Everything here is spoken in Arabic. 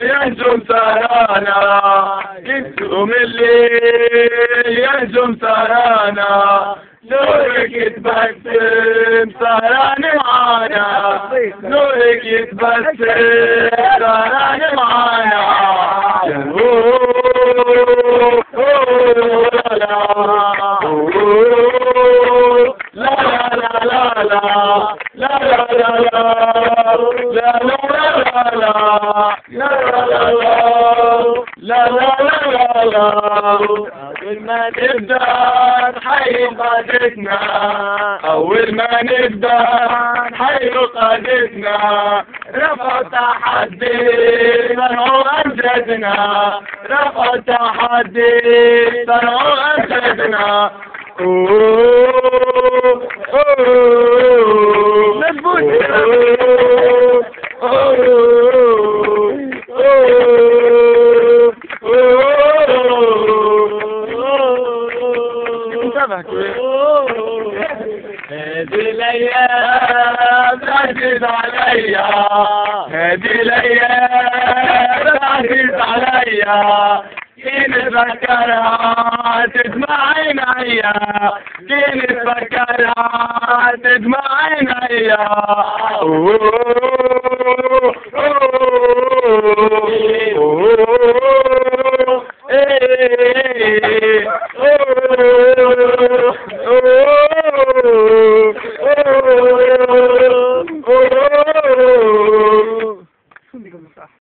ينجم سهرانا انتم الليل ينجم سهرانا نورك يتبسم سهران معانا نورك يتبسم سهران معانا أول ما نبدأ نحيي قادتنا أول ما نبدأ نحيي قادتنا رفع تحدي صنعوا أمجدنا رفع تحدي صنعوا أمجدنا هذه الأيام تعزيز عليا هذه الأيام تعزيز عليا كي نتفكرها تدمع عينيا كي نتفكرها تدمع عينيا